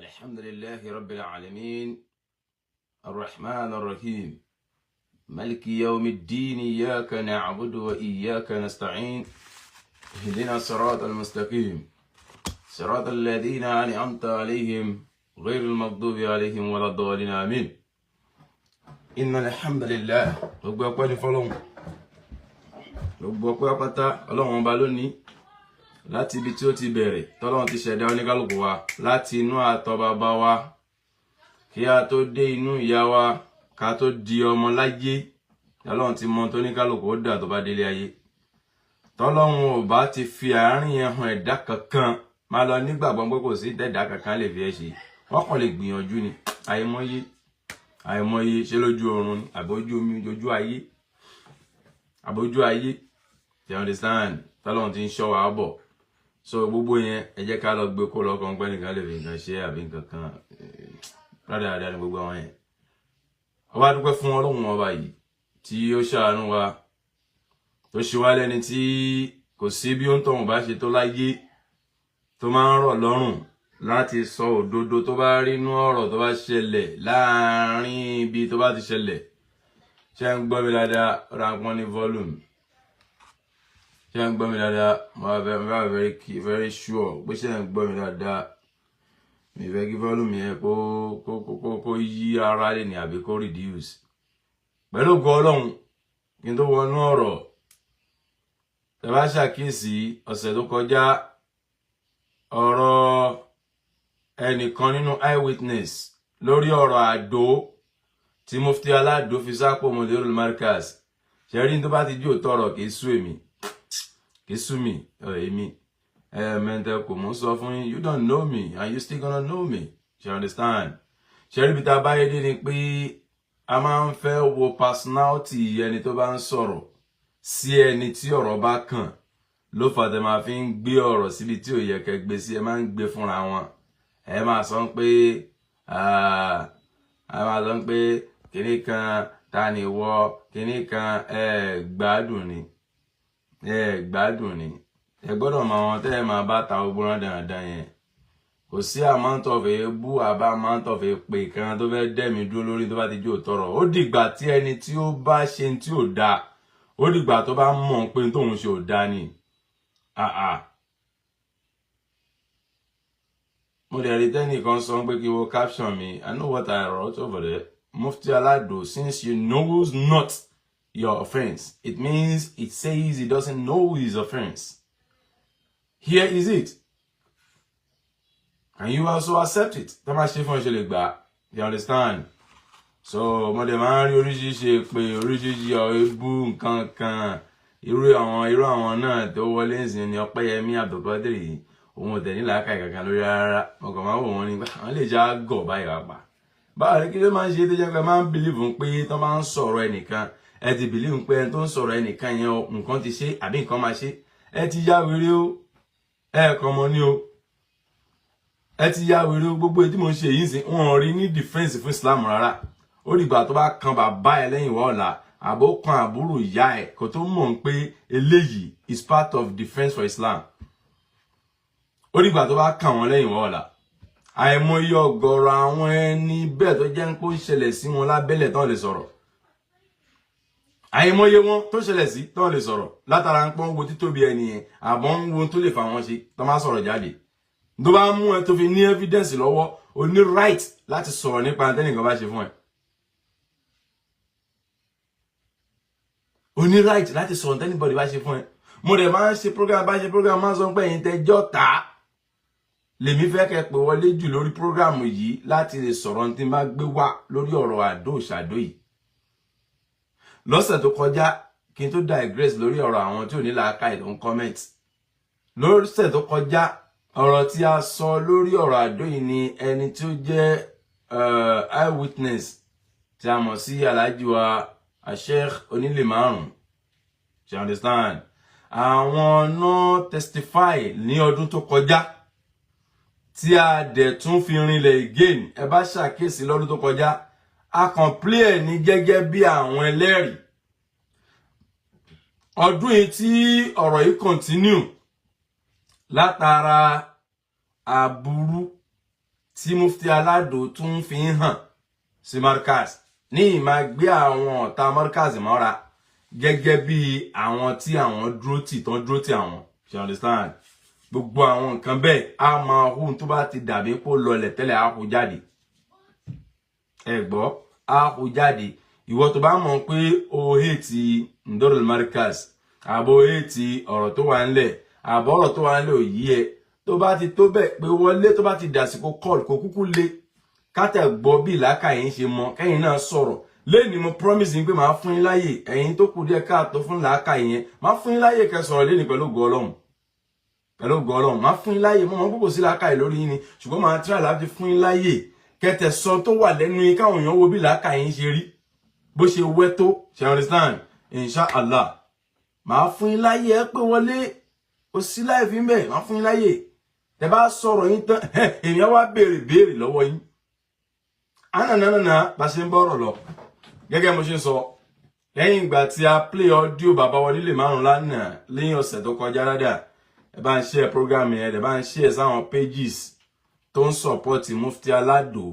الحمد لله رب العالمين الرحمن الرحيم ملك يوم الدين إياك نعبد وإياك نستعين اهدنا الصراط المستقيم صراط الذين أنعمت عليهم غير المغضوب عليهم ولا الضالين آمين إن الحمد لله gbogbo ọpẹ́ ni fọ́lọ́run gbogbo ọpẹ́ pátá Ọlọ́run ọba lónìí láti ibi tí ó ti bẹ̀rẹ̀ tọ́lọ́run ti ṣẹ̀dá oníkálùkù wa láti inú àtọ̀ bàbá wa kí a tó dé inú ìyá wa ká tó di ọmọ láyé Ọlọ́run ti mọ̀ tó oníkálùkù ó dà tó bá délé ayé tọ́lọ́run ò bá ti fi àárín yẹn hàn ẹ̀dá kankan máa lọ nígbàgbọ́ pé kò sí ẹ̀dá kankan lè fi ẹ́ ṣe wọ́n kàn lè gbìyànjú ni àìmọye ṣe lójú oorun ni àbójú omi àbójú ayé you understand tọ́lọ́run ti ń ṣọ́ wa bọ̀ so gbogbo yẹn ẹ jẹ́ ká lọ gbé kó lọ́kàn pé nìkan lè fi nǹkan ṣe àbí nǹkan kan rádaràdà ní gbogbo àwọn yẹn ọba dúpẹ́ fún Ọlọ́run ọba yìí tí ó ṣàánú wa tó ṣe wá lẹ́ni tí kò sí bí ó ń tọ̀hún bá ṣe tó láyé tó máa ń rọ̀ lọ́rùn láti sọ òdodo tó bá rí inú ọ̀rọ̀ tó bá ṣẹlẹ̀ láàárín ibi tó bá ti ṣẹlẹ̀ ṣé ń gbọ́ mi dáadáa ráńpọ́n ní volume ṣé ń gbọ́ mi dáadáa mo wà very sure pé ṣé ń gbọ́ mi dáadáa mi fẹ́ kí volume yẹn kó yí ara lè ní àbí kó reduce pẹ̀lú ògo Ọlọ́run kí n tó wọnú ọ̀rọ̀ tẹ́ bá ṣàkíyèsí ọ̀sẹ̀ tó kọjá ọ̀rọ̀ ẹnìkan nínú eyewitness lórí ọ̀rọ̀ Àdó tí Mufti Aládò fi sápò Mudirul Markaz ṣẹ́rí tó bá ti jí òótọ́ ọ̀rọ̀ kìí sú mi èmi mẹ́ntẹ́ kò mú sọ fún yín you don't know me and you still gonna know me you understand ṣẹ́rí bí ta báyé dé ni pé a máa ń fẹ́ wo personality ẹni tó bá ń sọ̀rọ̀ sí ẹni tí ọ̀rọ̀ bá kàn ló fà tẹ́ máa fi ń gbé ọ̀rọ̀ síbi tí ò yẹ kẹ́ gbé sí ẹ máa ń gbé fúnra wọn ẹ máa sọ pé kíní kan ta ni wọ kíní kan gbádùn ni ẹ gbọ́dọ̀ mọ àwọn tẹ́ ẹ máa bá ta ogbóná dáadáa yẹn kò sí amount of èébú àbá amount of èpè kan tó fẹ́ dẹ̀mí dúró lórí tó bá ti jó tọrọ ó dìgbà tí ẹni tí ó bá ṣe tí ò dáa ó dìgbà tó bá mọ̀ pé tóun ṣe ò dáa ni mo dẹ̀ rí tẹ́nìkan sọ pé kí wo caption mi I know what I wrote over there Mufti Aládò since you knows not your offense it means it says he doesn't know his offense here is it and you also accept it tó máa ṣe fún ìṣẹ̀lẹ̀ gbà you understand so mo dẹ̀ máa ń rí oríṣiríṣi pé oríṣiríṣi ebú nǹkan kan irú àwọn náà tó wọlé ìsìn ní Ọpẹ́yẹmí Abdulkadir yìí òun ò tẹ̀lé làákàyè kankan lórí rárá ọkọ̀ máa wò wọ́n ní wọ́n lè já gọ̀ báyìí wá pa báwo ni kí ló máa ń ṣe tó jẹ́ pé máa ń bìlíìfù pé tó máa ń sọ̀rọ̀ ẹnìkan ẹ ti bìlíìfù pé ẹni tó ń sọ̀rọ̀ ẹnìkan yẹn nǹkan ti ṣe àbí nǹkan máa ṣe ẹ ti yá wèrè o ẹ̀ẹ̀kan mọ́ ní o ẹ ti yá wèrè o gbogbo tí mo ń ṣe yìí sí wọn rí ní defense fún Islam rárá ó dìgbà tó bá kan bàbá ẹ lẹ́yìn wá ọ̀la àbó kan àbúrò ìyá ẹ kò tó mọ̀ pé eléyìí is part of defense for Islam ó dìgbà tó bá kàn wọ́n lẹ́yìn wá ọ̀la àìmọye ọ̀gọ̀rọ̀ àwọn ẹni bẹ́ẹ̀ tó jẹ́ ń pé ó ṣẹlẹ̀ sí wọn lábẹ́lẹ̀ tán lè sọ̀rọ̀ àìmọye wọn tó ṣẹlẹ̀ sí tán lè sọ̀rọ̀ látara ń pọ́n wo títóbi ẹni yẹn àbọ̀ ń wo tó lè fà wọ́n ṣe tán máa sọ̀rọ̀ jáde tó bá mú ẹ tó fi ní evidence lọ́wọ́ o ní right láti sọ̀rọ̀ nípa tẹ́nìkan bá ṣe fún ẹ o ní right láti sọ̀rọ̀ tẹ́nìbọ̀dì bá ṣe fún ẹ mo dẹ̀ máa ń ṣe program máa ń sọ pé ẹ̀yin tẹ́jọ́ ta lèmi fẹ́ kẹ́ pé wọlé jù lórí program yìí láti lè sọ̀rọ̀ tí n bá gbé wá lórí ọ̀rọ̀ Àdó Ṣàdó yìí lọ́sẹ̀ tó kọjá kí n tó digress lórí ọ̀rọ̀ àwọn tí ò ní làákàyè tó ń comment lọ́sẹ̀ tó kọjá ọ̀rọ̀ tí a sọ lórí ọ̀rọ̀ Àdó yìí ni ẹni tí ó jẹ́ eyewitness tí a mọ̀ sí Alhaji wa Sheikh Onílé Márùn you understand àwọn náà testify ní ọdún tó kọjá tí a dẹ̀ tún fi rinlẹ̀ again ẹ bá ṣàkíyèsí lọ́dún tó kọjá a kàn play ẹ̀ ní gẹ́gẹ́ bí àwọn ẹlẹ́rìí ọdún yìí tí ọ̀rọ̀ yìí continue látara aburú tí Mufti Alado tún fi hàn sí Markaz ní ìmá gbé àwọn ọ̀tá Markaz mọ́ra gẹ́gẹ́ bí àwọn tí àwọn dúró tì tán dúró tì àwọn. You understand? Gbogbo àwọn nǹkan bẹ́ẹ̀ a máa hù tó bá ti dàbí pé ó lọlẹ̀ tẹ́lẹ̀ á hù jáde. Ẹ gbọ́, á hù jáde. Ìwọ tó bá mọ̀ pé o hate Ndorul Markaz, àbò hate ọ̀rọ̀ tó wà ńlẹ̀, àbọ̀ ọ̀rọ̀ tó wà ńlẹ̀ ò yí ẹ. Tó bá ti tó bẹ́ẹ̀ pé wọlé tó bá ti dàsìkò call kò kúkú lé. Kátà gbọ́ bí làákàyè ń ṣe mọ̀ kẹ́yìn náà sọ̀rọ̀. Lẹ́ni mo promise yín pé màá fún yín láyè, ẹ̀yin tó kù díẹ̀ káàtó fún làákàyè yẹn, màá fún yín láyè kẹ́ sọ̀rọ̀ lẹ́ni pẹ̀lú ògo Ọlọ́run. Pẹ̀lú ògo Ọlọ́run, màá fún yín láyè, mo mọ̀ púpọ̀ sí làákàyè lórí yín ni, ṣùgbọ́n màá try láti fún yín láyè kẹ́tẹ̀ sọ tó wà lẹ́nu yín káwọn èèyàn wo bí làákàyè yín ṣe rí. Bó ṣe wẹ́ tó, ṣe understand? Inshallah. Màá fún yín láyè ẹ pé wọlé, ó sí láì fi mẹ́, màá fún yín láyè. Tẹ́ bá sọ̀rọ̀ yín tán, èèyàn wá béèrè lọ́wọ́ yín. Ànànànà bá ṣe ń bọ̀rọ̀ lọ. Gẹ́gẹ́ mo ṣe ń sọ, lẹ́yìn ìgbà tí a play audio bàbá wọlé lè márùn lánàá lẹ́yìn ọ̀sẹ̀ tó kọjá rádà, ẹ bá ń share program yẹn, ẹ bá ń share sáwọn pages tó ń support Mufti Alado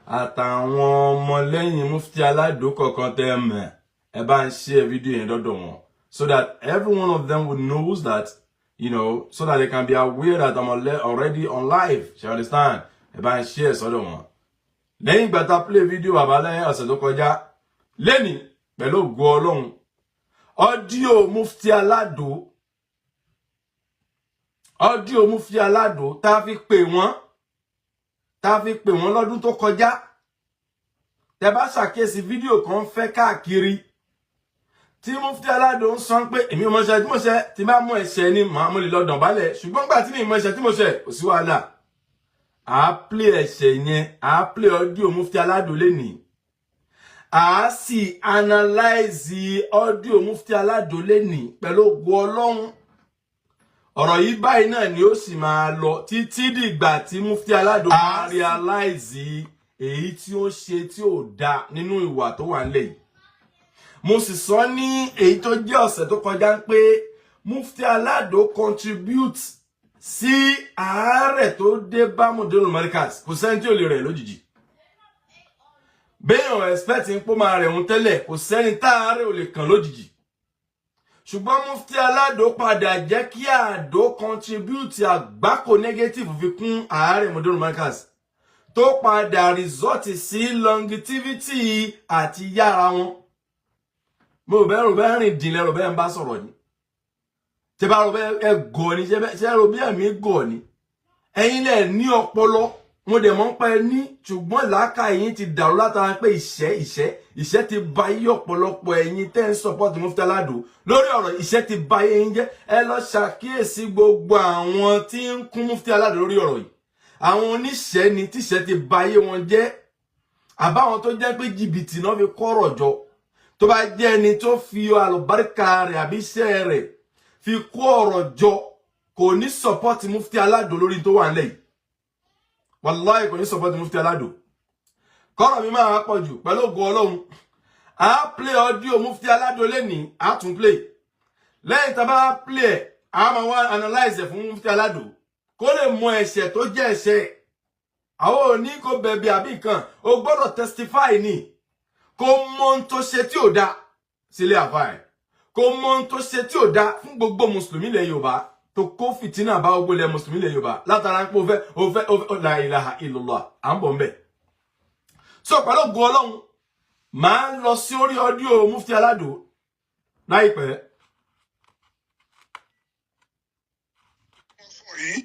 àtàwọn ọmọlẹ́yìn Mufti Alado kọ̀ọ̀kan tẹ́ mọ̀, ẹ bá ń share video yẹn dọ́dọ̀ wọn, so that every one of them would know that, you know, so that they can be aware that I'm already on live. You understand? Ẹ bá ń share sọ́dọ̀ wọn. Lẹ́yìn ìgbà tá play video bàbá lẹ́yìn ọ̀sẹ̀ tó kọjá, lẹ́ni pẹ̀lú ògo Ọlọ́run, audio Mufti Alado tá fi pè wọ́n lọ́dún tó kọjá. Tẹ́ bá ṣàkíyèsí fídíò kan fẹ́ káàkiri tí Mufti Alado ń sọ pé èmi ò mọ̀ ṣe tí mo ṣe, tí bá mú ẹ̀ṣẹ̀ ni màá mú lè lọ dọ̀bálẹ̀, ṣùgbọ́n gbà tí mi mọ̀ ẹ̀ṣẹ̀ tí mo ṣe kò sí wàhálà. A play ẹ̀ṣẹ̀ yẹn, a play audio Mufti Alado lẹ́ni. A sì analyze audio Mufti Alado lẹ́ni pẹ̀lú ògo Ọlọ́run. Ọ̀rọ̀ yìí báyìí náà ni ó sì máa lọ títí dìgbà tí Mufti Alado máa realize èyí tí ó ṣe tí ò dá nínú ìwà tó wà nílẹ̀ yìí. Mo sì sọ ní èyí tó jẹ́ ọ̀sẹ̀ tó kọjá pé Mufti Alado contribute sí àárẹ̀ tó dé bá Ndorul Markaz. Kò sẹ́ni tí ò lè rẹ̀ lójijì. Béèyàn expect ń pọ́ máa rẹ̀ ń tẹ́lẹ̀, kò sẹ́ni táàárẹ̀ ò lè kàn lójijì. Ṣùgbọ́n Mufti Alado padà jẹ́ kí Ado contribute àgbákò negative fi kún àárẹ̀ Ndorul Markaz tó padà result sí longevity àti yára wọn. Mo bẹ̀rù bẹ́ẹ̀ rìn dìnlẹ̀ rò bẹ́ẹ̀ ń bá sọ̀rọ̀ ni. Tẹ́ bá rò bẹ́ẹ̀ ẹ gọ̀ ni, ṣé rò bí ẹ̀mí gọ̀ ni. Ẹ̀yin lẹ̀ ní ọpọlọ, mo dẹ̀ mọ̀ ń pa ẹ ní, ṣùgbọ́n làákàyè yín ti dàrú látara pé ìṣẹ́ ti ba yí ọ̀pọ̀lọpọ̀ ẹ̀yin tẹ́ ń support Mufti Alado lórí ọ̀rọ̀ ìṣẹ́ ti ba yín jẹ́. Ẹ lọ ṣàkíyèsí gbogbo àwọn tí ń kún Mufti Alado lórí ọ̀rọ̀ yìí. Àwọn oníṣẹ́ ni tíṣẹ́ ti ba yé wọn jẹ́. Àbáwọn tó jẹ́ pé jìbìtì náà fi kọ́rọ̀ jọ. Tó bá jẹ́ ẹni tó fi àlùbáríkà rẹ̀ àbí iṣẹ́ rẹ̀ fi kó ọ̀rọ̀ jọ, kò ní support Mufti Alado lórí tó wà nílẹ̀ yìí. Wallahi kò ní support Mufti Alado. Kọ́rọ̀ mi máa pọ̀ jù pẹ̀lú ògo Ọlọ́run. A play audio Mufti Alado lẹ́ni, a tún play. Lẹ́yìn tá bá play, a máa wá analyze fún Mufti Alado kó lè mọ ẹ̀ṣẹ̀ tó jẹ́ ẹ̀ṣẹ̀. Àwọn ò ní kó bẹ̀bẹ̀ àbí kan, o gbọ́dọ̀ testify ni. Kó mọ ohun tó ṣe tí ò dá sílé àfáà ẹ̀. Kó mọ ohun tó ṣe tí ò dá fún gbogbo mùsùlùmí ilẹ̀ Yorùbá tó kó fìtínà bá gbogbo ilẹ̀ mùsùlùmí ilẹ̀ Yorùbá látara pé ó fẹ́ la ilaha illallah à ń bọ̀ ńbẹ̀. So pẹ̀lú ògo Ọlọ́run máa lọ sí orí audio Mufti Alado láìpẹ́.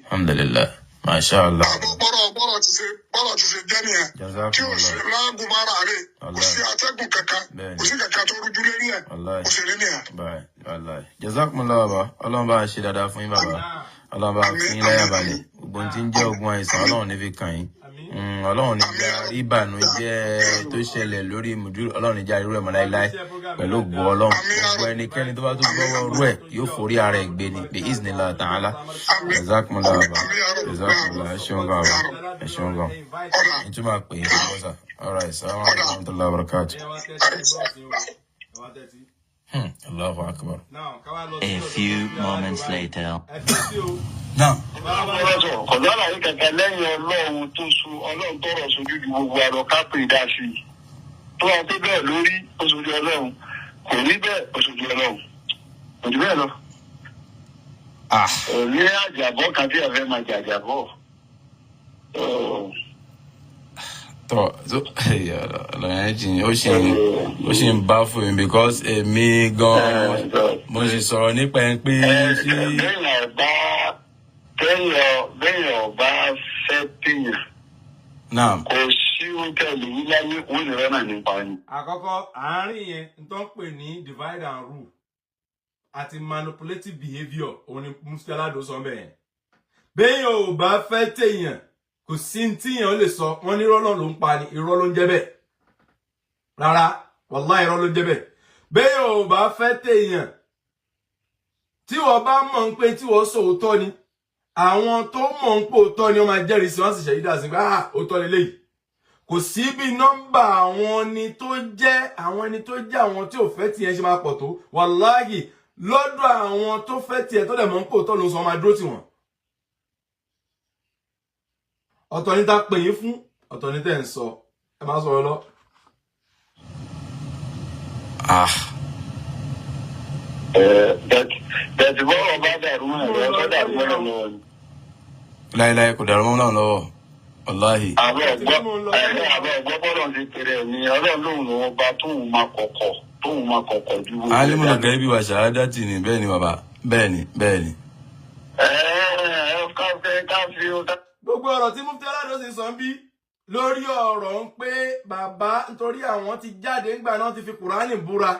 Alhamdulillah, mashallah. Bọ́rọ̀ ti ṣe jẹ́ nìyẹn. Tí o ṣe láàgùn bára rẹ̀, kò sí atẹ́gùn kankan, kò sí kankan tó rújú lérí ẹ̀, kò sí rí nìyẹn. Wallahi. Jazakumullah baba. Ọlọ́run bá ṣe dáadáa fún yín baba. Ọlọ́run bá fún yín láyà balẹ̀. Gbogbo tí ń jẹ́ ogun àìsàn Ọlọ́run ní fi kàn yín. Ọlọ́run ní já ìbànújẹ́ tó ṣẹlẹ̀ lórí Mùdírù, Ọlọ́run ní já irú ẹ̀ mọ́ láíláí pẹ̀lú ògo Ọlọ́run. Gbogbo ẹnikẹ́ni tó bá tó gbọ́wọ́ rú ẹ̀ yóò forí ara ẹ̀ gbé ni bi iznillah ta'ala. Jazakumullah baba. Jazakumullah. Ẹ ṣeun gan baba. Ẹ ṣeun gan. Ìtumọ̀ pé ìfọwọ́sà. All right, assalamu alaikum warahmatullahi wabarakatuh. Allahu Akbar. A few moments later. Now. Ọ̀dọ́ àlàyé kẹ̀kẹ́ lẹ́yìn Ọlọ́run tó su Ọlọ́run tọrọ sojú ju gbogbo àrọ̀ kápẹ́ ìdá sí i. Tó wá pé bẹ́ẹ̀ lórí oṣooṣù Ọlọ́run kò rí bẹ́ẹ̀ oṣooṣù Ọlọ́run. Kò jù bẹ́ẹ̀ lọ. Ní àjàbọ̀ kan tí a fẹ́ máa jẹ àjàbọ̀. Ó ṣì ń bá fún mi because èmi gan mo ṣe sọ̀rọ̀ nípa ẹ̀ pé bẹ́yàn ọba fẹ́ téèyàn. Kò sí oúnjẹ ìlú láyé òun ìrẹ́nà nípa ni. Àkọ́kọ́ àárín yẹn ń tán pè ní divide and rule àti manipulative behaviour òun ni Mufti Alado sọ bẹ́ẹ̀. Bẹ́yàn ò bá fẹ́ téèyàn kò sí tíyàn lè sọ wọ́n ní irọ́ ló ń pa ni irọ́ ló ń jẹ́ bẹ́ẹ̀. Rárá wàláhì irọ́ ló ń jẹ́ bẹ́ẹ̀. Bẹ́yàn ò bá fẹ́ téèyàn tí wọ́n bá mọ̀ ń pé tí wọ́n sòótọ́ ni àwọn tó mọ̀ ń pò tọ́ ni wọ́n máa jẹ́rìí sí wọ́n sì ṣẹ̀yí dà sí pé òótọ́ lélẹ́yìí. Kò sí bí nọ́mbà àwọn ẹni tó jẹ́ àwọn tí ò fẹ́ tiẹ̀ ṣe máa pọ̀ tó wàláhì lọ́dọ̀ àwọn tó fẹ́ tiẹ̀ tó dẹ̀ mọ̀ ń pò tọ́ ló ń sọ máa dúró tì wọ́n. Ọ̀tọ̀ ní ta pè yín fún ọ̀tọ̀ ní tẹ́ ń sọ ẹ máa sọ̀rọ̀ lọ. Bẹ̀tì bọ́rọ̀ bá dàrú ẹ̀rọ tó dàrú ẹ̀rọ lọ́wọ́ ni. Láíláí kò dàrú mọ́ náà lọ́wọ́ wàláhì. Àbọ̀ ọ̀gbọ́ bọ́rọ̀ ti pèrè ní Ọlọ́run lòun lọ́wọ́ bá tóun máa kọ̀kọ̀ ju. Alimuna gẹ́gẹ́ bí wa ṣàádátì ni bẹ́ẹ̀ ni bàbá bẹ́ẹ̀ ni. Gbogbo ọ̀rọ̀ tí Mufti Alado sì sọ bí lórí ọ̀rọ̀ ń pé bàbá nítorí àwọn ti jáde ńgbà náà ti fi Kùránì búra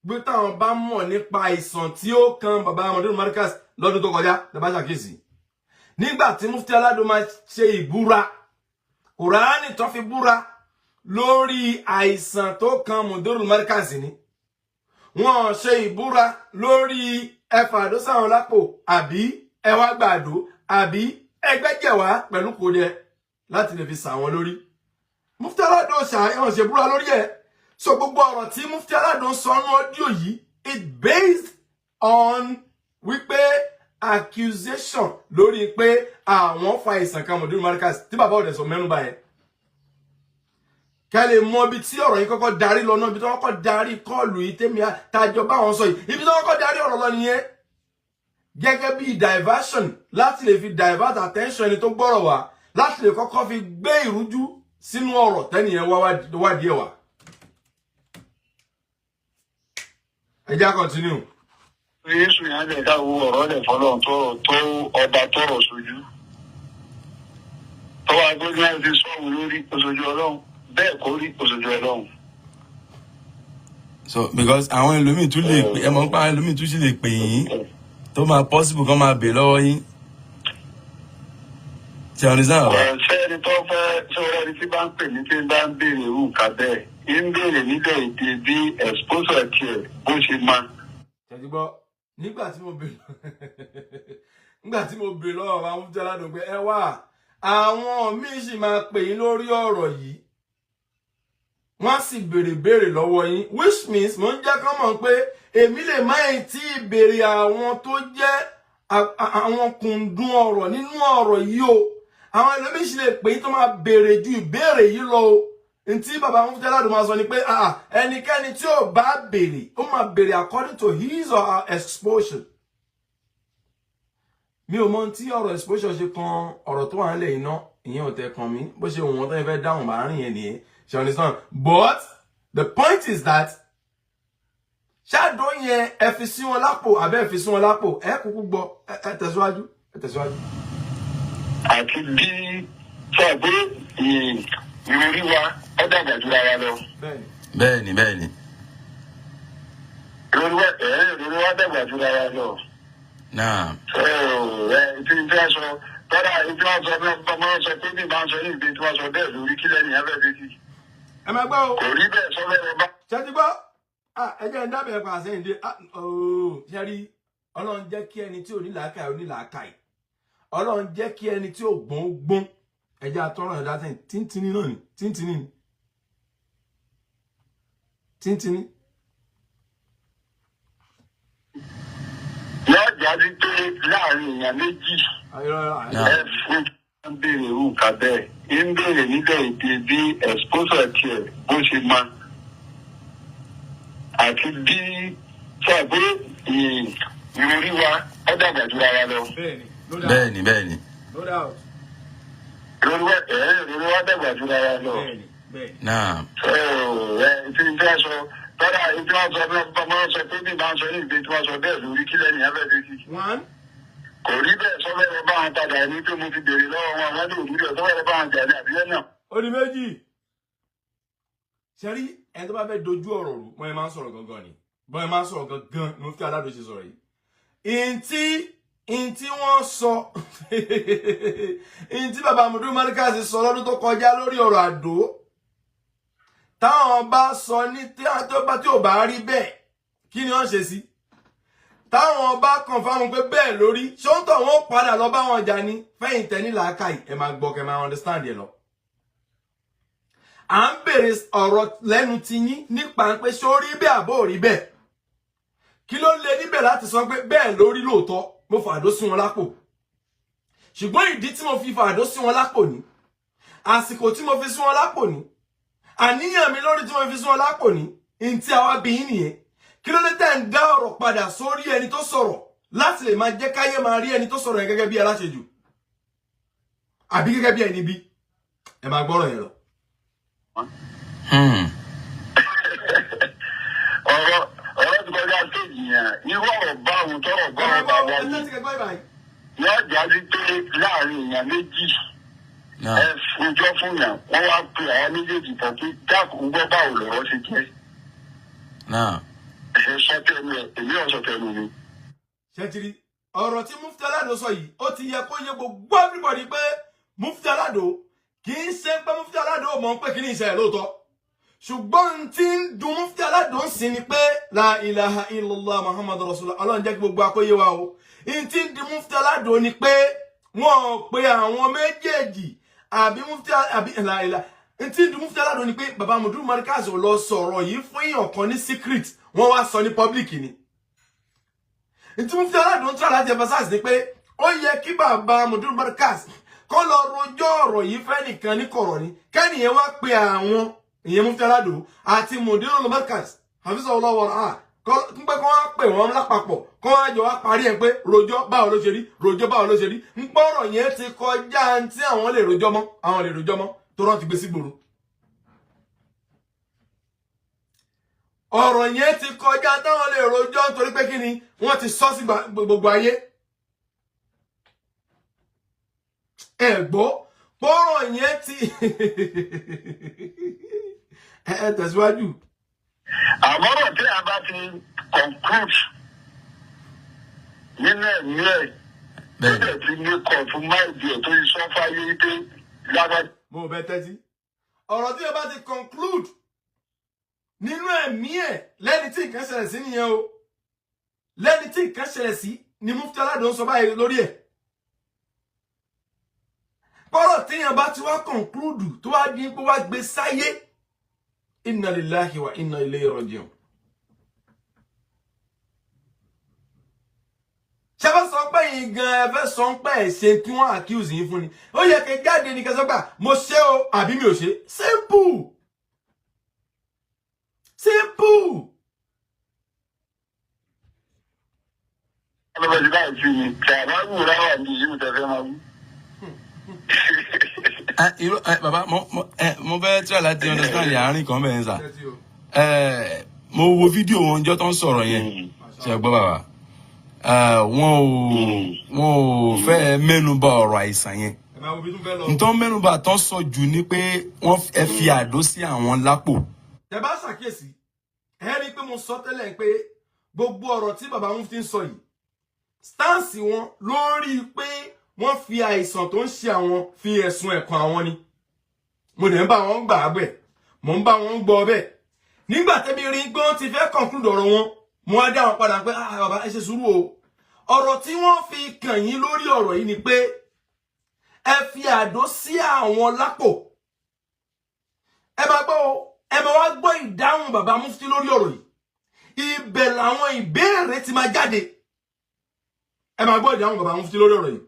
gbé táwọn bá mọ̀ nípa àìsàn tí ó kan bàbá Mudiru Markaz lọ́dún tó kọjá lẹ́bàá ṣàkíyèsí. Nígbà tí Mufti Alado máa ṣe ìbúra Kùránì tó fi búra lórí àìsàn tó kan Mudiru Markaz ni. Wọ́n ṣe ìbúra lórí ẹfàdó sáwọn lápò àbí ẹwà gbàdó àbí ẹgbẹ́jẹ̀wá pẹ̀lú kò dẹ láti lè fi sà wọn lórí. Mufti Alado ṣàyàn ṣe búra lórí ẹ̀. So gbogbo ọ̀rọ̀ tí Mufti Alado sọ ní ọdíò yìí it based on wípé accusation lórí pé àwọn fa ìsàn kan Mudiru Markaz tí bàbá ọ̀dẹ̀ sọ mẹ́nu báyẹn. Kẹ́lẹ̀ mọ ibi tí ọ̀rọ̀ yìí kọ́kọ́ darí lọ náà ibi tí wọ́n kọ́ darí kọ́ọ̀lù yìí tẹ́mi àtàjọ báwọn sọ yìí ibi tí wọ́n kọ́ darí ọ̀rọ̀ lọ nìyẹn. Gẹ́gẹ́ bí diversion láti lè fi divert attention ẹni tó gbọ́rọ̀ wá láti lè kọ́kọ́ fi gbé ìrújú sínú ọ̀rọ̀ tẹ́nìyẹn wádìí ẹ̀ wá. Ẹ jẹ́ continue. Yéésù yẹn lè dáwọ́ ọ̀rọ̀ lẹ̀ fọlọ́run tó ọba tọrọ sójú. Tọ́wọ́ agbójú náà ti sọ̀rọ̀ lórí oṣooju Ọlọ́run bẹ́ẹ̀ kó rí oṣooju Ọlọ́run. So because àwọn ẹlòmíì tún lè pè ẹ mọ̀ pé àwọn ẹlòmíì tún sì lè pè yín tó máa possible kan máa bè lọ́wọ́ yín. Ṣé ọ̀rẹ́ sáà wá? Ṣẹ́ni tó fẹ́ sọ̀rọ̀ ẹni tí bá ń pè ní tí bá ń béèrè irú nǹkan bẹ́ẹ̀ ń béèrè níbẹ̀ èdè bí exposure tiẹ̀ bó ṣe máa. Ṣèjì gbọ́ nígbà tí mo béèrè lọ́wọ́ àwọn Mufti Alado pé ẹ wá àwọn míì sì máa pè yín lórí ọ̀rọ̀ yìí wọ́n sì béèrè lọ́wọ́ yín which means mo ń jẹ́ kán mọ̀ pé èmi lè má ì tí ì béèrè àwọn tó jẹ́ àwọn kùndùn ọ̀rọ̀ nínú ọ̀rọ̀ yìí o àwọn ẹlòmíì sì lè pè yín tó máa béèrè ju ìbéèrè yìí lọ o ntí bàbá Mufti Alado máa sọ ni pé ẹnikẹ́ni tí ò bá béèrè ó máa béèrè according to his or her exposure. Mi ò mọ̀ tí ọ̀rọ̀ exposure ṣe kan ọ̀rọ̀ tó wà nílẹ̀ iná ìyẹn ò tẹ̀ kàn mí bó ṣe wọ́n tó yẹ fẹ́ dáhùn bá rìn yẹn nìyẹn ṣe understand but the point is that ṣáàdó yẹn ẹ fi sí wọn lápò àbẹ́ ẹ fi sí wọn lápò ẹ kúkú gbọ́ ẹ tẹ̀síwájú. Àti bí sọ̀gbé ìrírí wa ó dàgbà jù ara lọ. Bẹ́ẹ̀ni. Ìrírí wa dàgbà jù ara lọ. Náà. Tí n fẹ́ sọ tọ́lá tí wọ́n sọ bí ọmọ sọ pé bí bá ń sọ ní ìgbé tí wọ́n sọ bẹ́ẹ̀ lórí kílẹ̀ ní abẹ́ fi sí. Ẹ máa gbọ́ o. Kò rí bẹ́ẹ̀ sọ lọ́wọ́ bá. Ṣé ti gbọ́? Ẹ jẹ́ ń dábẹ̀ ẹ̀kọ́ àṣẹyìn dé. Ṣé rí Ọlọ́run jẹ́ kí ẹni tí ò ní làákàyè ò ní làákàyè. Ọlọ́run jẹ́ kí ẹni tí ò gbọ́n ó gbọ́n. Ẹ jẹ́ àtọ́rọ̀ ẹ̀dá sẹ́yìn tíntìní náà ni tíntìní. jáde pé láàrin èèyàn méjì ẹ fún ń béèrè irú nǹkan bẹ́ẹ̀ ń béèrè níbẹ̀ èdè bí exposure tiẹ̀ bó ṣe máa àti bí ṣàgbé ìrírí wa ó dàgbà jù ara lọ. bẹ́ẹ̀ni ìrírí wa dàgbà jù ara lọ. náà. tí n fẹ́ sọ tọ́lá tí wọ́n sọ bí wọ́n sọ pé bí wọ́n sọ ní ìgbé tí wọ́n sọ bẹ́ẹ̀ lórí kílẹ̀ ní abẹ́ fi sí. kò rí bẹ́ẹ̀ sọ́fẹ́rẹ́ bá wọn padà ní pé mo ti béèrè lọ́wọ́ wọn wọ́n lè rí bẹ́ẹ̀ sọ́fẹ́rẹ́ bá wọn jà ní àbíyẹ́ náà. ó ní méjì ṣẹ́rí ẹni tó bá fẹ́ dojú ọ̀rọ̀ rú wọ́n máa ń sọ̀rọ̀ gangan ni bọ́n máa ń sọ̀rọ̀ gangan ni Mufti Aládò ṣe sọ̀rọ̀ yìí ìntí wọ́n sọ ìntí bàbá Mudu Markaz sọ lọ́dún tó kọjá lórí ọ̀rọ̀ Àdó táwọn bá sọ ní tí ò bá rí bẹ́ẹ̀ kí ni wọ́n ṣe sí táwọn bá kàn fáwọn pé bẹ́ẹ̀ lórí ṣóńtọ̀ wọn padà lọ bá wọn jà ní fẹ́yìntẹ́ ní làákàyè ẹ máa gbọ́ kẹ máa understand yẹn lọ. à ń bèrè ọ̀rọ̀ lẹ́nu ti yín nípa pé ṣó rí bẹ́ẹ̀ àbó rí bẹ́ẹ̀ kí ló lè níbẹ̀ láti sọ pé bẹ́ẹ̀ lórí lóòótọ́ mo fàdó sí wọn lápò ṣùgbọ́n ìdí tí mo fi fàdó sí wọn lápò ní àsìkò tí mo fi sí wọn lápò ní àníyàn mi lórí tí mo fi sí wọn lápò ní ntí àwa bí yín nìyẹn kí ló lè tẹ̀ ń dá ọ̀rọ̀ padà sórí ẹni tó sọ̀rọ̀ láti lè máa jẹ́ káyé máa rí ẹni tó sọ̀rọ̀ yẹn gẹ́gẹ́ bí aláṣejù àbí gẹ́gẹ́ bí ẹni bí ẹ máa gbọ́rọ̀ yẹn lọ. ọ̀rọ̀ ti kọjá stéèjì yẹn irú ọ̀rọ̀ báwọn tọrọ báwọn bá wáyé yóò jáde pé láàrin èèyàn méjì ẹ fojọ́ fún yàn wọ́n wá pe àwọn méjèèjì pọ̀ pé dákun gbọ́ báwo lọ̀rọ̀ ṣe jẹ́. ẹ sọtẹnu ẹ èmi ò sọtẹnu mi. ṣètìlí ọ̀rọ̀ tí Mufti Aládò sọ yìí ó ti yẹ kó yẹ gbogbo everybody pé Mufti Aládò kì í ṣe pé Mufti Aládò mọ̀ pé kí ni ìṣẹ̀lẹ̀ lóòótọ́ ṣùgbọ́n tí ń dùn Mufti Aládò ń sin ni pé la ilaha illallah muhammadu rasulullah ọlọ́run jẹ́ kí gbogbo akóyè wa o in tí ń dùn Mufti Aládò ni pé wọ́n pe àwọn méjèèjì àbí Mufti àbí ìlàìlà in tí ń dùn Mufti Aládò ni pé bàbá Mudu Markaz ò lọ sọ̀rọ̀ yìí fún èèyàn kan ní secret wọ́n wá sọ ní public ni in tí Mufti Aládò ń tọ́ láti emphasize ni pé ó yẹ kí bàbá Mudu Markaz kó lọ rojọ́ ọ̀rọ̀ yìí fẹ́ nìkan ní kọ̀rọ̀ ni kẹ́nìyẹn wá pe àwọn ìyẹn Mufti Aládò àti Mudu Markaz hafizahullah wàrà pé kó wá pè wọ́n lápapọ̀ kó wá jọ wá parí ẹ̀ pé rojọ́ báwo ló ṣe rí rojọ́ báwo ló ṣe rí ń pọ̀rọ̀ yẹn ti kọjá tí àwọn lè rojọ́ mọ́ tó rán ti gbé sí gbòòrò. ọ̀rọ̀ yẹn ti kọjá táwọn lè rojọ́ nítorí pé kí ni wọ́n ti sọ sí gbogbo ayé. ẹ gbọ́ pọ̀rọ̀ yẹn ti ẹ tẹ̀síwájú. àmọ́rọ̀ tí a bá ti conclude nínú ẹ̀mí ẹ̀ bẹ́ẹ̀ tí ní kọ̀ọ̀tún máìdì ẹ̀ tó yí sọ́fà yé pé lábá. mo bẹ tẹ́tí ọ̀rọ̀ tí a bá ti conclude nínú ẹ̀mí ẹ̀ lẹ́ni tí nǹkan ṣẹlẹ̀ sí nìyẹn o lẹ́ni tí nǹkan ṣẹlẹ̀ sí ni Mufti Aládò ń sọ báyìí lórí ẹ̀. pọ́rọ̀ téèyàn bá ti wá conclude tó wá di pé wá gbé sáyé inna lillahi wa inna ilayhi raji'un. ṣẹ́fẹ́ sọ pé yìí gan ẹfẹ́ sọ pé ẹ̀ṣẹ̀ tí wọ́n accuse yín fún ni ó yẹ kí jáde ní kẹsọ́gbà mo ṣe o àbí mi ò ṣe simple. ọlọ́mọdé báyìí fi yìí kí àwọn àwòrán wà ní ìlú tẹ̀fẹ́ máa wú. bàbá mo fẹ́ try láti understand àárín kan bẹ́ẹ̀ sà mo wo fídíò wọn jọ tó ń sọ̀rọ̀ yẹn ṣe gbọ́ bàbá wọn ò fẹ́ mẹ́nuba ọ̀rọ̀ àìsàn yẹn ntọ́ mẹ́nuba tó sọ jù ni pé wọ́n fi àdó sí àwọn lápò. ẹ bá ṣàkíyèsí ẹ rí i pé mo sọ tẹ́lẹ̀ pé gbogbo ọ̀rọ̀ tí bàbá Mufti ń sọ yìí stance wọn lórí pé wọ́n fi àìsàn tó ń ṣe àwọn fi ẹ̀sùn ẹ̀kan àwọn ni mo dẹ̀ ń bá wọn gbà á bẹ̀ mo ń bá wọn gbọ́ bẹ́ẹ̀ nígbà tẹ́bi rí pé wọ́n ti fẹ́ conclude ọ̀rọ̀ wọn mo wá dá wọn padà pé bàbá ẹ ṣe sùúrù o ọ̀rọ̀ tí wọ́n fi kàn yín lórí ọ̀rọ̀ yìí ni pé ẹ fi àdó sí àwọn lápò ẹ máa gbọ́ o ẹ máa wá gbọ́ ìdáhùn bàbá Mufti lórí ọ̀rọ̀ yìí ibẹ̀ làwọn ìbéèrè ti máa jáde ẹ máa gbọ́ ìdáhùn bàbá mufti lórí ọ̀rọ̀ yìí.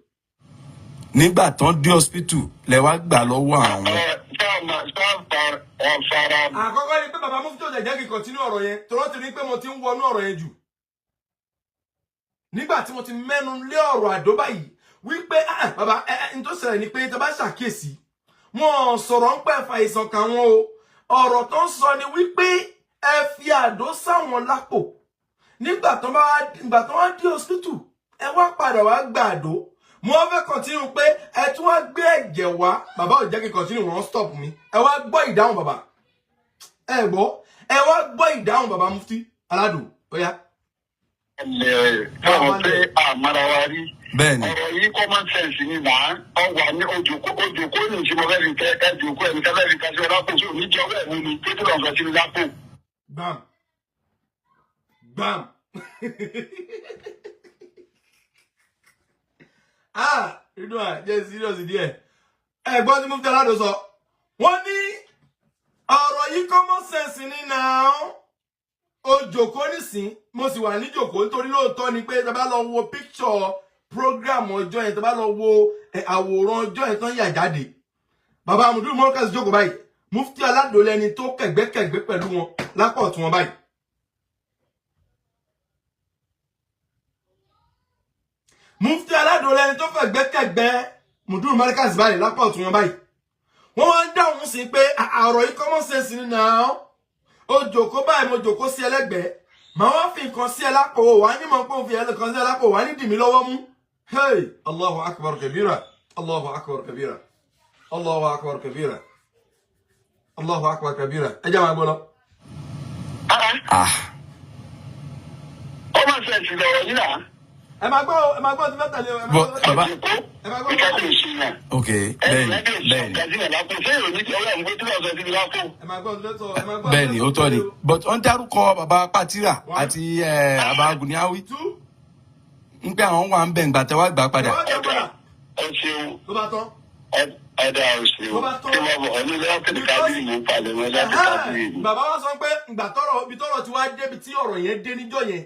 nígbà tán dé hospital lẹ wá gbà lọ́wọ́ àwọn. àkọ́kọ́ ni pé bàbá mufti ò jẹ́ kí n continue ọ̀rọ̀ yẹn tọ́rọ́ ti rí pé mo ti ń wọnú ọ̀rọ̀ yẹn jù. nígbà tí mo ti mẹ́nu lé ọ̀rọ̀ àdó báyìí wípé bàbá n tó ṣẹlẹ̀ ni pé tó bá ṣàkíyèsí wọn sọ̀rọ̀ ń pẹ́ fa ìsàn kan wọn o ọ̀rọ̀ tó ń sọ ni wípé ẹ fi àdó sáwọn lápò nígbà tó wá dé hospital ẹ wá padà wá gba àdó mo fẹ́ continue pé ẹ tún wá gbé ẹ̀jẹ̀ wá bàbá ò jẹ́ kí n continue wọ́n stop mi ẹ wá gbọ́ ìdáhùn bàbá ẹ wá gbọ́ ìdáhùn bàbá mufti aládùn bóyá. káwọn pé àmàrà wa rí bẹ́ẹ̀ni ọ̀rọ̀ yìí common sense ni là ń wà ní ojòkó ní ìṣẹ́ mo fẹ́ fi kẹ́ jòkó ẹ̀mí tẹ́lẹ̀ fi kásí ọlápò sí òní jẹ́ ọwọ́ ẹ̀mí ni tó tó lọ́n fẹ́ sí mi lápò. Bam. Ridwan jẹ́ serious díẹ̀ ẹ̀gbọ́n tí mufti aládùn sọ wọ́n ní ọ̀rọ̀ yìí common sense ni náà ó jòkó nísìn mo sì wà ní jòkó nítorí lóòótọ́ ni pé tá bá lọ wo picture program ọjọ́ yẹn tá bá lọ wo àwòrán ọjọ́ yẹn tán yà jáde bàbá Mudu Markaz jókòó báyìí mufti aládùn lẹni tó kẹ̀gbẹ́kẹ̀gbẹ́ pẹ̀lú wọn lápá ọ̀tún wọn báyìí. mufti aládùn lẹni tó kẹ̀gbẹ́kẹ̀gbẹ́ Mudu Markaz báyìí lápá ọ̀tún wọn báyìí. wọ́n wá ń dáhùn sí pé ọ̀rọ̀ yìí common sense ni náà ó jòkó báyìí mo jòkó sí ẹlẹ́gbẹ̀ẹ́ màá wá fi nǹkan sí ẹ lápò wà ní mọ̀ pé òun fi ẹlẹ́kan sí ẹ lápò wà ní dì mí lọ́wọ́ mú. hey Allahu akbar kabira Allahu akbar kabira Allahu akbar kabira Allahu akbar kabira ẹ jẹ́ máa gbọ́ lọ. ọmọ sẹ́ẹ̀sì lọ̀rọ̀ yìí náà. ẹ máa gbọ́ ti fẹ́ tẹ̀lé o. bàbá ẹ máa gbọ́ ìkàkùn ìṣìyàn. ok bẹ́ẹ̀ni bẹ́ẹ̀ni ó tọ́ ni but wọ́n dárúkọ bàbá Pátírà àti bàbá Guniawi ń pẹ́ àwọn wà ń bẹ̀ ǹgbà tẹ́wọ́ gbà padà. ẹ ṣeun ló bá tán. ẹ̀dá òṣèlú tí wọ́n bọ̀ ní lọ́kẹ́ni kábírì mú palẹ̀ wọn láti kábírì. bàbá wa sọ pé ìgbà tọ́rọ̀ tí wàá débi tí ọ̀rọ̀ yẹn dé níjọ́ yẹn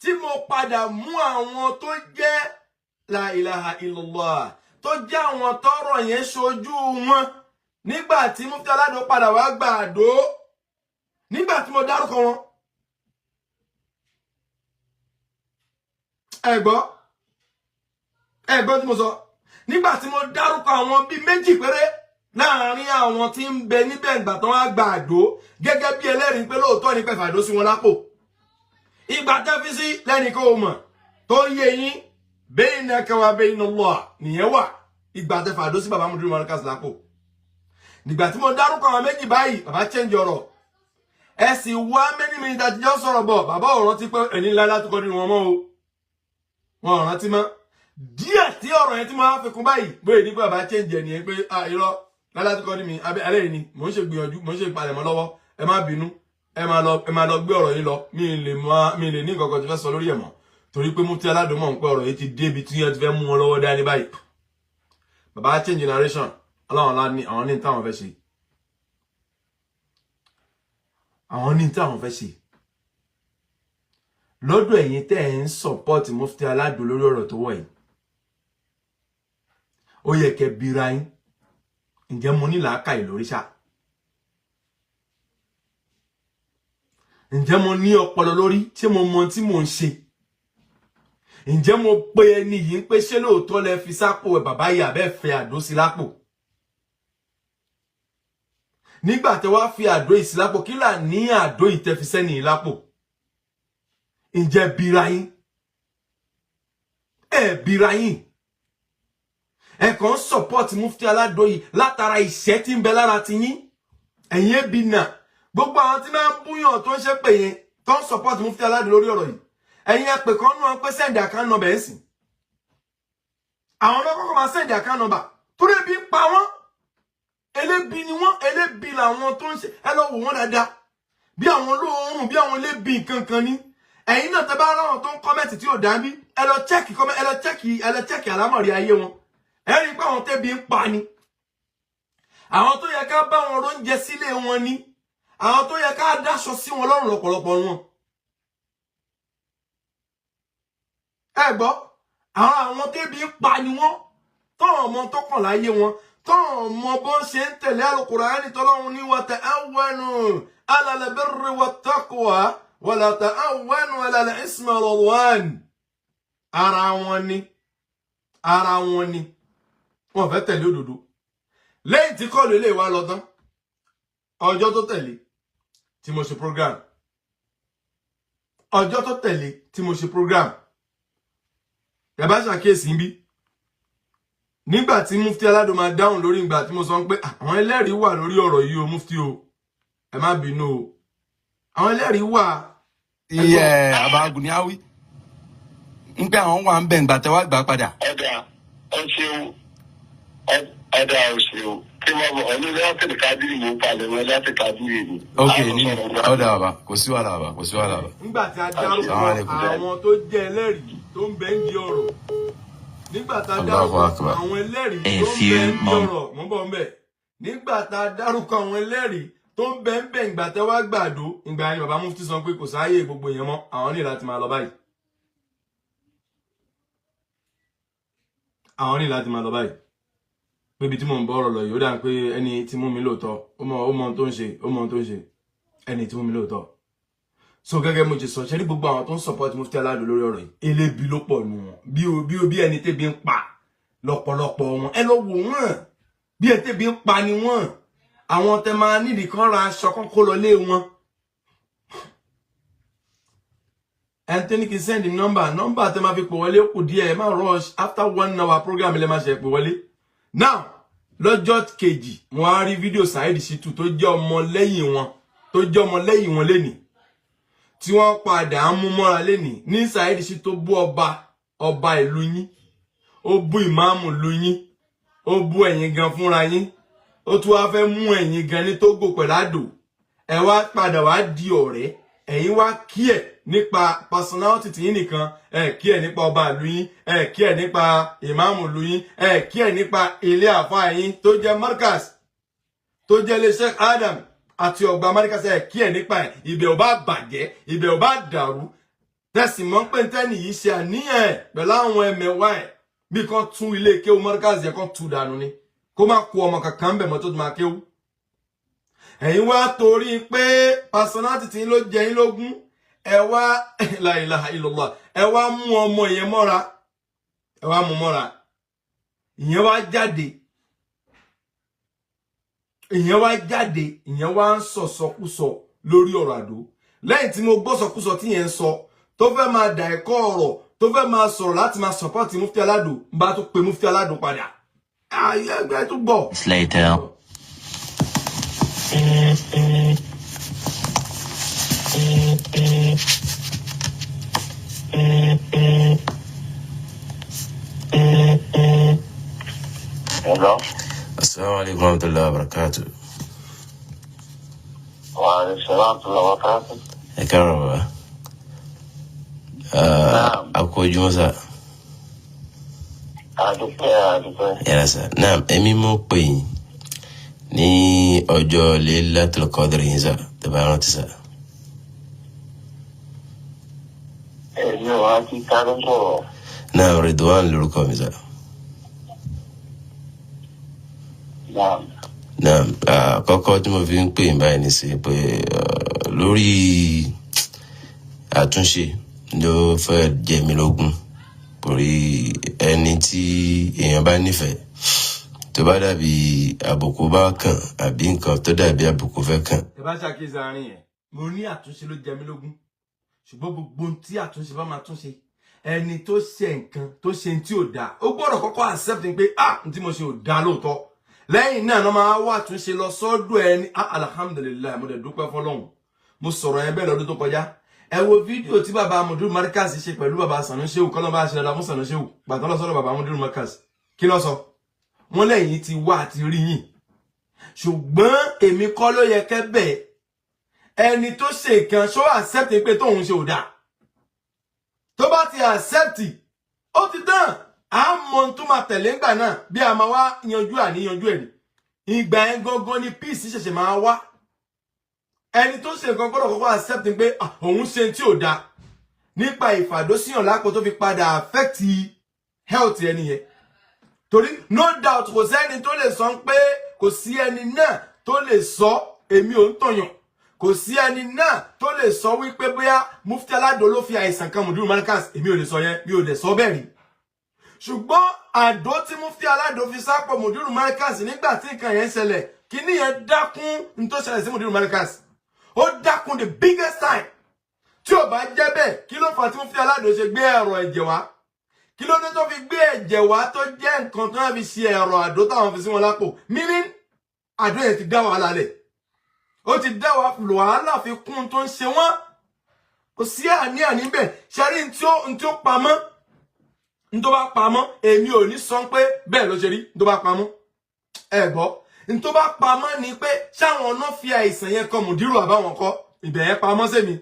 tí mo padà mú àwọn tó jẹ́ la ilaha illallah tó jẹ́ àwọn tọ́rọ̀ yẹn ṣojú wọn nígbà tí mufti aládùn padà wá gba àdó nígbà tí mo dárúkọ wọn. ẹ̀gbọ́n tí mo sọ nígbà tí mo dárúkọ àwọn bíi méjì péré láàrin àwọn tí ń bẹ níbẹ̀ ìgbà tó wá gba àdó gẹ́gẹ́ bí ẹlẹ́rìí pé lóòótọ́ ní pẹ̀fà àdó sí wọn lápò. ìgbà tẹ́ fi sí lẹ́nìkan ò mọ̀ tó yé yín baynaka wa bayna Allah nìyẹn wà ìgbà tẹ́ fà àdó sí bàbá Mudu Markaz lápò. nígbà tí mo dárúkọ àwọn méjì báyìí bàbá change ọ̀rọ̀ ẹ sì wá many minutes àtijọ́ sọ̀rọ̀ bọ̀ bàbá ò rántí pé ẹni ńlá látúkọ́ nínú wọn mọ́ o wọn ò rántí mọ́ díẹ̀ tí ọ̀rọ̀ yẹn tí mo máa fi kún báyìí bóyá ní pé bàbá change ẹ̀ nìyẹn pé irọ́ lálátúkọ́ ní mi alẹ́ yìí ni mò ń ṣe gbìyànjú mò ń ṣe ìpalẹ̀mọ́ lọ́wọ́ ẹ má bínú ẹ máa lọ gbé ọ̀rọ̀ yìí lọ mi lè ní nǹkan kan tí fẹ́ sọ lórí ẹ̀ mọ́ torí pé mufti aládùn mọ̀ ń pé ọ̀rọ̀ yìí ti débi tí wọ́n ti fẹ́ mú wọn lọ́wọ́ dání báyìí bàbá change generation ọlọ́run lá ní àwọn ní táwọn fẹ́ ṣe àwọn ní táwọn fẹ́ ṣe lọ́dọ̀ ẹ̀yin tẹ́ ẹ̀ ń support mufti aládùn lórí ọ̀rọ̀ tó wọ̀ yìí ó yẹ kẹ́ bira yín ǹjẹ́ mo ní làákàyè lórí ṣá ǹjẹ́ mo ní ọpọlọ lórí ṣé mo mọ tí mò ń ṣe ǹjẹ́ mo pe ẹni yìí ń pé ṣé lóòótọ́ lẹ fi sápò ẹ bàbá yìí àbẹ́ fẹ́ àdó sí lápò nígbà tẹ́ wá fi àdó yìí sí lápò kí là ní àdó yìí tẹ́ fi sẹ́ni yìí lápò ǹjẹ́ bira yín bira yín ẹ kàn support mufti aládùn yìí látara ìṣẹ́ tí ń bẹ lára ti yín ẹ̀yin ẹbí náà gbogbo àwọn tí máa ń búyàn tó ń ṣe pé yẹn tó ń support mufti aládùn lórí ọ̀rọ̀ yìí ẹ̀yin ẹpè kan nú wọn pé send account number ẹ̀ sìn àwọn ọlọ́kọ̀ọ́kọ́ máa send account number torí ebi ń pa wọ́n elébi ni wọ́n elébi làwọn tó ń ṣe ẹ lọ wò wọ́n dáadáa bí àwọn olóòórùn bí àwọn elébi kankan ní ẹ̀yin náà tẹ́ bá ráwọn tó ń comment tí ò dá bí ẹ lọ check àlámọ̀rí ayé wọn ẹ rí pé àwọn tẹ́bi ń pa ni àwọn tó yẹ ká bá wọn róúnjẹ sílé wọn ni àwọn tó yẹ ká dáṣọ sí wọn lọ́rùn lọ́pọ̀lọpọ̀ wọn. ẹ gbọ́ àwọn tẹ́bi ń pa ni wọ́n tán ọmọ tó kàn láyé wọn tán ọmọ bó ṣe ń tẹ̀lé Al-Qur'ani tọ́lọ́run ní wa ta'awanu 'ala al-birri wat-taqwa wa la ta'awanu 'ala al-ismi wal-'udwan. Ara wọn ni wọ́n fẹ́ tẹ̀lé òdodo. Lẹ́yìn tí kọ́ọ̀lù ilé wa lọ tán ọjọ́ tó tẹ̀lé tí mo ṣe program ẹ bá ṣàkíyèsí bí nígbà tí Mufti Aládò máa dáhùn lórí ìgbà tí mo sọ pé àwọn ẹlẹ́rìí wà lórí ọ̀rọ̀ yìí o Mufti o ẹ má bínú o àwọn ẹlẹ́rìí wà. iye àbágùn ni a wí ń pẹ́ àwọn wà ń bẹ̀ ǹgbà tẹ́wọ́ gbà padà. ẹ̀dà ẹ ṣeun ẹ̀dà ẹ ṣeun kí wọ́n bọ̀ ọdún láti kádìrì mú palẹ̀ wọn láti kádìrì ni. ok nínú ọ̀dà bàbá kò sí wàhálà bàbá kò sí wàhálà bàbá. nígbà tí a dárúkọ àwọn tó jẹ́ ẹlẹ́rìí tó ń bẹ ń di ọ̀rọ̀ nígbà tá a dárúkọ àwọn ẹlẹ́rìí tó ń bẹ ń di ọ̀rọ̀ mọ́ bọ̀ ń bẹ̀ nígbà tá a dárúkọ àwọn ẹlẹ́rìí tó ń bẹ ń bẹ̀ ìgbà tẹ́ wá gbàdó ìgbà yẹn bàbá Mufti sọ pé kò sáàyè gbogbo èèyàn mọ́ àwọn ní láti máa lọ báyìí. Pébi tí mo ń bọ̀ ọ̀rọ̀ lọ yìí ó dà pé ẹni tí mú mi lóòótọ́ ó mọ ohun tó ń ṣe ẹni tí mú mi lóòótọ́. So gẹ́gẹ́ mo ti sọ ṣe ní gbogbo àwọn tó ń support Mufti Aládò lórí ọ̀rọ̀ yìí elébi ló pọ̀ nù wọn bí ẹni tẹ́bi ń pa lọ́pọ̀lọpọ̀ wọn ẹ lọ wò wọ́n bí ẹni tẹ́bi ń pa ni wọ́n àwọn tẹ máa nídìí kan ra aṣọ kan kó lọ lé wọn. ẹni tó ní kí n send nọ́mbà tẹ máa fi pè wọlé kù díẹ̀ ẹ má rush after 1 hour program ilẹ̀ máa ṣe pè wọlé. Now lọ́jọ́ kejì mo á rí fídíò Saheed Shittu tó jẹ́ ọmọ lẹ́yìn wọn lénìí tí wọ́n padà ń mú mọ́ra lénìí ní Saheed Shittu tó bú ọba ìlú yín ó bú ìmáàmù ìlú yín ó bú ẹ̀yin gan fúnra yín ó tún wá fẹ́ mú ẹ̀yin gan ní Tógò pẹ̀lú Àdó ẹ wá padà wá di ọ̀rẹ́ ẹ̀yin wá kí ẹ̀ nípa personality tí yín nìkan kí ẹ̀ nípa ọba ìlú yín kí ẹ̀ nípa ìmáàmù ìlú yín kí ẹ̀ nípa ilé àfáà yín tó jẹ́ Markaz tó jẹ́ ilé Sheikh Adam àti ọgbà Markaz kí ẹ̀ nípa ibẹ̀ ò bá bàjẹ́ ibẹ̀ ò bá dàrú tẹ̀sí mọ́ pé tẹ́nì yìí ṣe àníyàn pẹ̀lú àwọn ẹ̀mẹ̀wá ẹ̀ bí kan tún ilé kéwú Markaz yẹ kan tú dànù ni kó má kó ọmọ kankan bẹ̀ mọ́ tó máa kéwú. ẹ̀yin wá torí pé personality tí ló jẹ yín lógún ẹ wá la ilaha illallah ẹ wá mú ọmọ yẹn mọ́ra ìyẹn wá jáde ìyẹn wá ń sọ̀sọkúsọ lórí ọ̀rọ̀ Àdó lẹ́yìn tí mo gbọ́ sọkúsọ tí yẹn ń sọ tó fẹ́ máa dà ẹ̀kọ́ ọ̀rọ̀ tó fẹ́ máa sọ̀rọ̀ láti máa support Mufti Aládò ń bá tó pe Mufti Aládò padà ayé ẹgbẹ́ tó gbọ́. Later. Hello. Assalamu alaikum warahmatullahi wabarakatuh. Wa alaikum salam wa barakatuh. Ẹ káàárọ̀ bàbá. Àkójúmọ́ sà. Àdúpẹ́. Yàrá sà. Náà èmi mọ̀ pé yín ní ọjọ́ Laylatul Qadr yín sà tẹ́ bá rántí sà. Èmi ò wá kí ká ló sọ̀rọ̀. Náà Ridwan lórúkọ mi sà. Náà àkọ́kọ́ tí mo fi ń pè yín báyìí ní sí pé lórí àtúnṣe ló fẹ́ jẹ mí lógún torí ẹni tí èèyàn bá nífẹ̀ẹ́ tó bá dàbí àbùkù bá kàn àbí nǹkan tó dàbí àbùkù fẹ́ kàn. ẹ bá ṣàkíyèsí àárín yẹn mo ní àtúnṣe ló jẹ mí lógún ṣùgbọ́n gbogbo ohun tí àtúnṣe bá máa túnṣe ẹni tó ṣe nǹkan tó ṣe tí ò dáa ó gbọ́dọ̀ kọ́kọ́ accept pé n tí mo ṣe ò dáa lóòótọ́ lẹ́yìn náà ló máa wá àtúnṣe lọ sọ́dọ̀ ẹni alhamdulilayi mo dẹ̀ dúpẹ́ fọlọ́hun mo sọ̀rọ̀ yẹn bẹ́ẹ̀ lọ́dún tó kọjá ẹ wo fídíò tí bàbá Mudiru Markaz ṣe pẹ̀lú bàbá Sanusiu kọ́nà bá ṣe dáadáa fún Sanusiu gbàtọ́ lọ sọ́dọ̀ bàbá Mudiru Markaz kí ló sọ wọ́n lẹ́yìn ti wá àti rí yìn ṣùgbọ́n èmi kọ́ ló yẹ kẹ́ bẹ́ẹ̀ ẹni tó ṣe nǹkan ṣó accept pé tóun ṣe ò dáa tó bá ti accept ó ti tán àmọ́ tó máa tẹ̀lé ńgbà náà bí a máa wá yanjú àníyanjú ẹ̀ ní ìgbà yẹn gangan ni peace ṣẹ̀ṣẹ̀ máa wá ẹni tó ṣe nǹkan gbọ́dọ̀ kọ́kọ́ accept pé òun ṣe tí ò dáa nípa ìfàdósíyàn lápò tó fi padà affect health ẹni yẹn torí no doubt kò sẹ́ni tó lè sọ pé kò sí ẹni náà tó lè sọ èmi ò ń tọ̀yàn kò sí ẹni náà tó lè sọ wípé bóyá Mufti Alado ló fi àìsàn kan Mudiru Markaz èmi ò lè sọ yẹn mi ò lè sọ bẹ́ẹ̀ rí ṣùgbọ́n àdó tí Mufti Alado fi sápò Mudiru Markaz nígbà tí nǹkan yẹn ṣẹlẹ̀ kíní yẹn dákún n tó ṣẹlẹ̀ sí Mudiru Markaz ó dákún the biggest time tí ò bá jẹ́ bẹ́ẹ̀ kí ló fà tí Mufti Alado ṣe gbé ẹ̀rọ ẹ̀jẹ̀ wá kí ló dé tó fi gbé ẹ̀jẹ̀ wá tó jẹ́ nǹkan tó náà fi ṣe ẹ̀rọ àdó táwọn fi sí wọn lápò meaning àdó yẹn ti dá wàhálà lẹ̀ ó ti dá wàhálà fi kún tó ń ṣe wọ́n kò sí àníyàn níbẹ̀ ṣẹ́rí n tí ó pamọ́ n tó bá pamọ́ èmi ò ní sọ pé bẹ́ẹ̀ ló ṣe rí n tó bá pamọ́ ẹ gbọ́ n tó bá pamọ́ ni pé ṣáwọn náà fi àìsàn yẹn kan Mudiru àbáwọn kọ́ ibẹ̀ yẹn pamọ́ sẹ́mi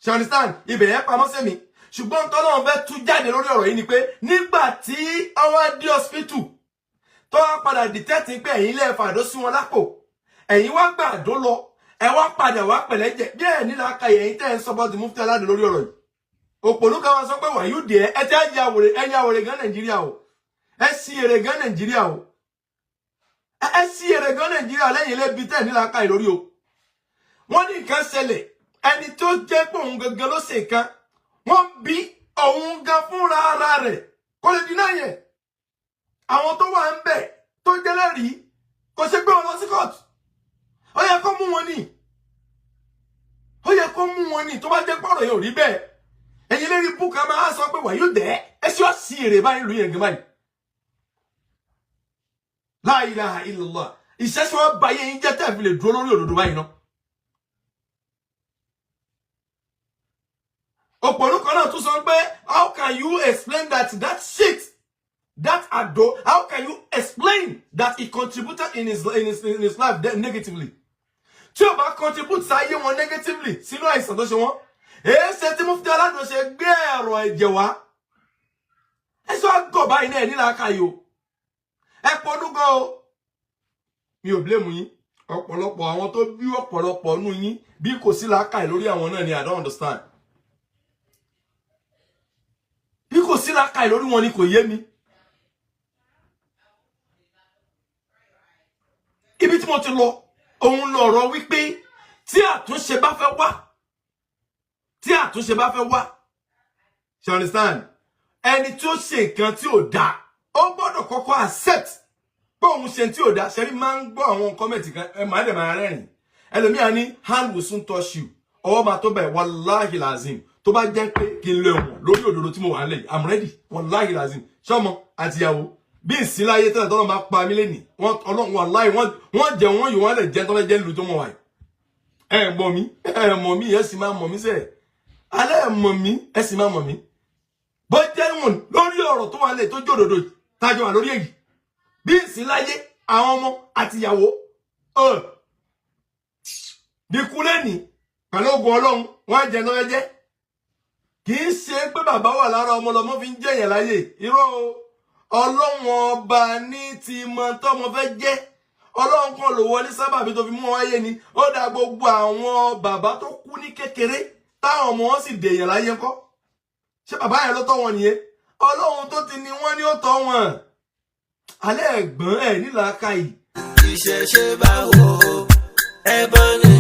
ṣe understand ibẹ̀ yẹn pamọ́ sẹ́mi ṣùgbọ́n tọ́lọ́run fẹ́ tú jáde lórí ọ̀rọ̀ yìí ni pé nígbà tí àwọn dé hospital tó wá padà detect pé ẹ̀yin lè fàdó sí wọn lápò ẹ̀yin wá gbà àdó lọ ẹ wá padà wá pẹ̀lẹ́jẹ̀ bí ẹ̀ nílà ka ẹ̀yin tẹ́ ń sọ bọ́ ti Mufti Alado lórí ọ̀rọ̀ yìí òpònú kan wá sọ pé wàyú dẹ̀ ẹ tẹ́ ya wèrè gan Nàìjíríà o ẹ sí èrè gan Nàìjíríà o ẹ sí èrè gan Nàìjíríà lẹ́yìn lẹ́bi tẹ́ nílà ka ìlórí o wọ́n ní nǹkan ṣẹlẹ̀ ẹni tó jẹ́ pé òun gangan ló ṣe nǹkan wọ́n bí òun gan fúnra ara rẹ̀ kò lè dínà yẹn àwọn tó wà ń bẹ̀ tó jẹ́lẹ́rìí kò ṣe gbé wọn lọ sí kóòtù ó yẹ kó mú wọn ní ó yẹ kó mú wọn ní tó bá jẹ́ pọ̀rọ̀ yóò rí bẹ́ẹ̀ ẹ̀yin lérí búkà máa sọ pé wàyú dẹ̀ ẹ ṣe ọ́ sí èrè báyìí lù yẹn gan báyìí la ilaha illallah ìṣẹ́ṣẹ́ wọn bá yẹn jẹ́ tẹ́ẹ̀ fi lè dúró lórí òdodo báyìí náà òpònú kan náà tún sọ pé how can you explain that shit that àdó how can you explain that he contributed in his life negatively tí ó bá contribute sáyé wọn negatively sínú àìsàn tó ṣe wọn èé ṣe tí Mufti Alado ṣe gbé ẹ̀rọ ẹ̀jẹ̀ wá ẹ sọ àgọ́ báyìí náà nílà káyò ẹ pọnú gan o mi ò blame yín ọ̀pọ̀lọpọ̀ àwọn tó bí ọ̀pọ̀lọpọ̀ nù yín bí kò sí làákàyè lórí àwọn náà ni I don't understand bí kò sí làákàyè lórí wọn ni kò yé mi ibi tí mo ti lọ òun lọ̀rọ̀ wípé tí àtúnṣe bá fẹ́ wá you understand ẹni tí ó ṣe nǹkan tí ò dáa ó gbọ́dọ̀ kọ́kọ́ accept pé òun ṣe tí ò dáa ṣẹ́rí máa ń gbọ́ àwọn kọ́mẹ̀tì kan ẹ máa dẹ̀ máa rẹ́rìn ẹlòmíà ní hand will soon touch you ọwọ́ máa tó bẹ̀ wàláhì làzim tó bá jẹ́ pé kí n lè wọ̀n lórí òdodo tí mo wà nílẹ̀ I'm ready wàláhì làzim ṣọ́mọ àtìyàwó bí ìsìláyé tẹ́lẹ̀ tọ́lọ́ máa pa mí lẹ́nì ọlọ́run wàláhì wọ́n jẹ wọ́n yìí wọ́n lè jẹ́ tọ́lẹ́ jẹ́ nílùú tó mọ̀ wáyé ẹ mọ̀ mí ẹ sì máa mọ̀ mí sẹ́ẹ̀ alẹ́ ẹ mọ̀ mí ẹ sì máa mọ̀ mí bó jẹ́ wọn lórí ọ̀rọ̀ tó wà lẹ̀ tó jòdòdò tájọ wà lórí èyí bí ìsìláyé àwọn ọmọ àtìyàwó bí kú lẹ́nì pẹ̀lú ogun ọlọ́run wọ́n jẹ náà jẹ́ kì í ṣe pé bàbá wà lára ọmọ lọmọ fi ń jẹyàn láyè irọ́ o ọlọ́run ọba ní ti mọ tọ́mọ fẹ́ jẹ́ ọlọ́run kan ló wọlé sábàbí tó fi mú wáyé ni ó dá gbogbo àwọn bàbá tó kú ní kékeré táwọn ọmọ wọn sì dèèyàn láyé ńkọ́ ṣé bàbá yẹn ló tọ́ wọn nìyẹn ọlọ́run tó ti ní wọ́n ní ó tọ́ wọn alẹ́ ẹ̀gbọ́n ẹ̀ nílàákàyè. ìṣẹ̀ṣe báwo ẹ bọ́ ni.